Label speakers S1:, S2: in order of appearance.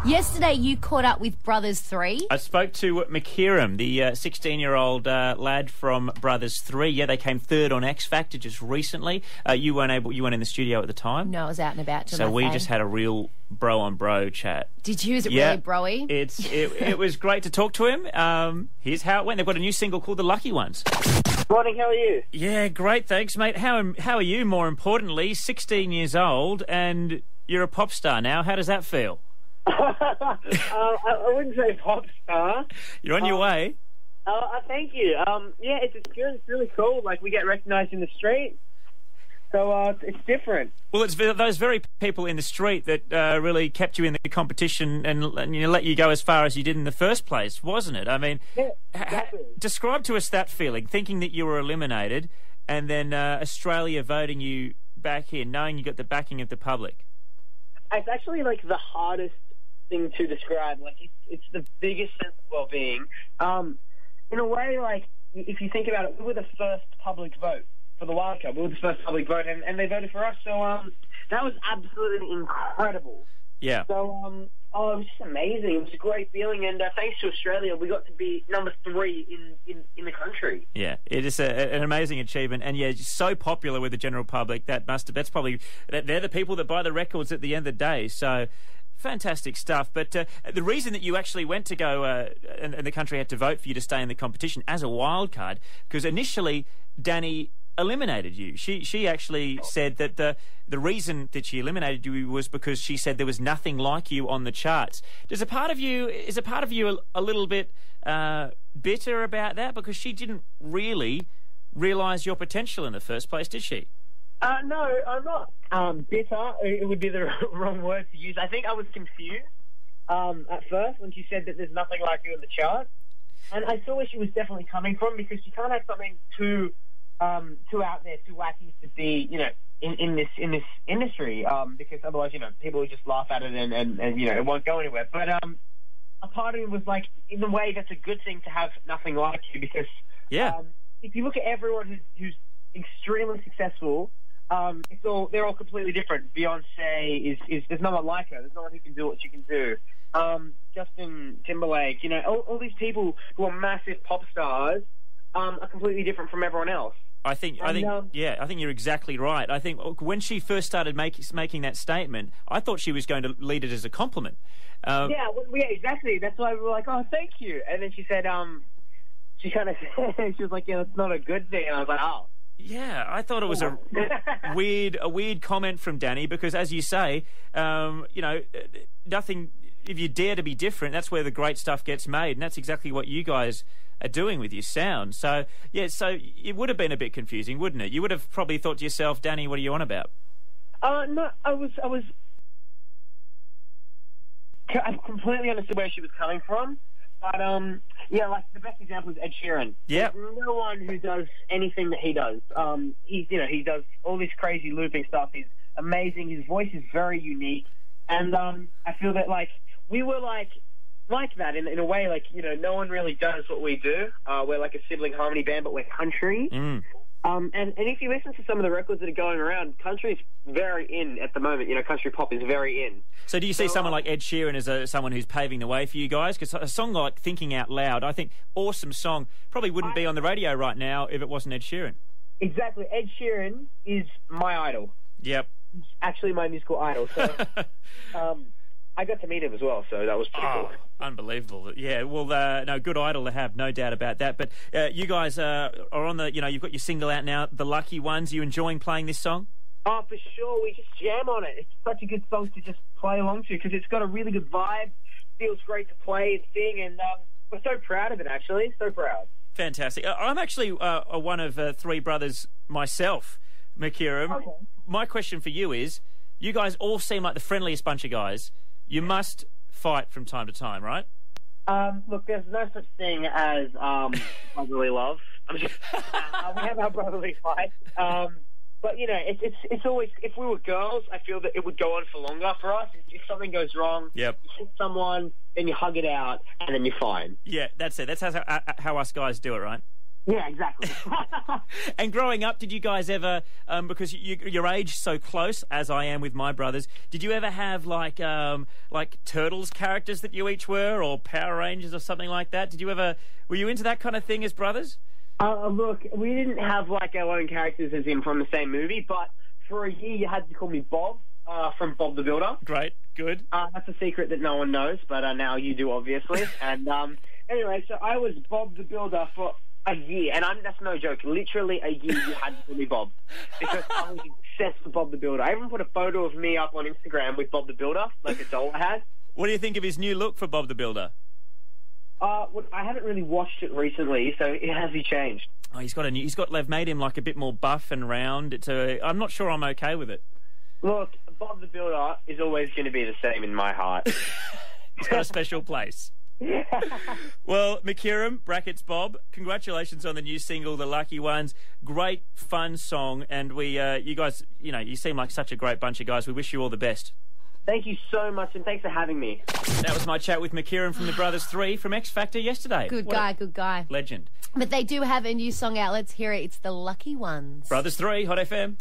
S1: Yesterday, you caught up with Brothers 3.
S2: I spoke to Makirum, the 16-year-old lad from Brothers 3. Yeah, they came third on X Factor just recently. You weren't in the studio at the time.
S1: No, I was out and about.
S2: So we just had a real bro-on-bro chat.
S1: Did you? Is it really broy?
S2: It was great to talk to him. Here's how it went. They've got a new single called The Lucky Ones.
S3: Morning, how are you?
S2: Yeah, great, thanks, mate. How are you, more importantly? 16 years old and you're a pop star now. How does that feel?
S3: I wouldn't say pop star.
S2: You're on your way.
S3: Thank you. Yeah, it's good. It's really cool. Like, we get recognised in the street, so it's different.
S2: Well, it's those very people in the street that really kept you in the competition and let you go as far as you did in the first place, wasn't it? I mean,
S3: yeah, exactly.
S2: Describe to us that feeling, thinking that you were eliminated, and then Australia voting you back in, knowing you got the backing of the public.
S3: It's actually like the hardest thing to describe. Like, it's the biggest sense of well-being. In a way, like, if you think about it, we were the first public vote for the Wild Card. We were the first public vote, and they voted for us. So that was absolutely incredible. Yeah. So it was just amazing. It was a great feeling, and thanks to Australia, we got to be number 3 in the country. Yeah,
S2: it is an amazing achievement, and yeah, just so popular with the general public. They're the people that buy the records at the end of the day. So. Fantastic stuff. But the reason that you actually went to go and the country had to vote for you to stay in the competition as a wild card, because initially Danny eliminated you. She actually said that the reason that she eliminated you was because she said there was nothing like you on the charts. Is a part of you a little bit bitter about that, because she didn't really realise your potential in the first place, did she?
S3: No, I'm not bitter. It would be the wrong word to use. I think I was confused at first when she said that there's nothing like you in the chart. And I saw where she was definitely coming from, because she can't have something too out there, too wacky to be, in this industry, because otherwise, people would just laugh at it and it won't go anywhere. But a part of me was like, in a way, that's a good thing to have nothing like you, because if you look at everyone who's extremely successful, they're all completely different. Beyonce is there's no one like her. There's no one who can do what she can do. Justin Timberlake, all these people who are massive pop stars are completely different from everyone else. I think you're exactly right. I think when she first started making that statement, I thought she was going to lead it as a compliment. Yeah, exactly. That's why we were like, oh, thank you. And then she said, she kind of said, she was like, yeah, it's not a good thing. And I was like, oh. Yeah, I thought it was a weird comment from Danny, because, as you say, nothing. If you dare to be different, that's where the great stuff gets made, and that's exactly what you guys are doing with your sound. So so it would have been a bit confusing, wouldn't it? You would have probably thought to yourself, Danny, what are you on about? No, I completely understood where she was coming from. But, like, the best example is Ed Sheeran. Yeah. There's no one who does anything that he does. He does all this crazy looping stuff. He's amazing. His voice is very unique. And I feel that, like, we were, like that in a way. Like, no one really does what we do. We're like a sibling harmony band, but we're country. Mm. And if you listen to some of the records that are going around, country's very in at the moment. Country pop is very in. So do you see someone like Ed Sheeran as someone who's paving the way for you guys? Because a song like Thinking Out Loud, I think, awesome song, probably wouldn't be on the radio right now if it wasn't Ed Sheeran. Exactly. Ed Sheeran is my idol. Yep. He's actually my musical idol. So I got to meet him as well, so that was pretty cool. Unbelievable. Yeah, well, no, good idol to have, no doubt about that. But you guys are on the, you've got your single out now, The Lucky Ones. Are you enjoying playing this song? Oh, for sure. We just jam on it. It's such a good song to just play along to, because it's got a really good vibe. Feels great to play and sing, and we're so proud of it, actually. So proud. Fantastic. I'm actually one of 3 brothers myself, Makirum. Okay. My question for you is, you guys all seem like the friendliest bunch of guys. You must fight from time to time, right? Look, there's no such thing as brotherly love. We have our brotherly fight. But, it's always, if we were girls, I feel that it would go on for longer for us. If something goes wrong, you hit someone, then you hug it out, and then you're fine. Yeah, that's it. That's how us guys do it, right? Yeah, exactly.
S2: And growing up, did you guys ever, because your age so close, as I am with my brothers, did you ever have like Turtles characters that you each were, or Power Rangers or something like that? Were you into that kind of thing as brothers?
S3: Look, we didn't have like our own characters as in from the same movie, but for a year you had to call me Bob from Bob the Builder.
S2: Great, good.
S3: That's a secret that no one knows, but now you do, obviously. And anyway, so I was Bob the Builder for a year, and that's no joke. Literally a year you had to call me Bob, because I was obsessed with Bob the Builder. I even put a photo of me up on Instagram with Bob the Builder, like a doll I had.
S2: What do you think of his new look for Bob the Builder?
S3: Well, I haven't really watched it recently, so has he changed?
S2: Oh, they've made him like a bit more buff and round. I'm not sure I'm okay with it.
S3: Look, Bob the Builder is always going to be the same in my heart.
S2: He's got a special place. Well, Makirum, brackets Bob, congratulations on the new single, The Lucky Ones. Great, fun song, and you guys, you seem like such a great bunch of guys. We wish you all the best.
S3: Thank you so much, and thanks for having me.
S2: That was my chat with Makirum from the Brothers 3 from X Factor yesterday.
S1: Good guy.
S2: Legend.
S1: But they do have a new song out. Let's hear it. It's The Lucky Ones.
S2: Brothers 3, Hot FM.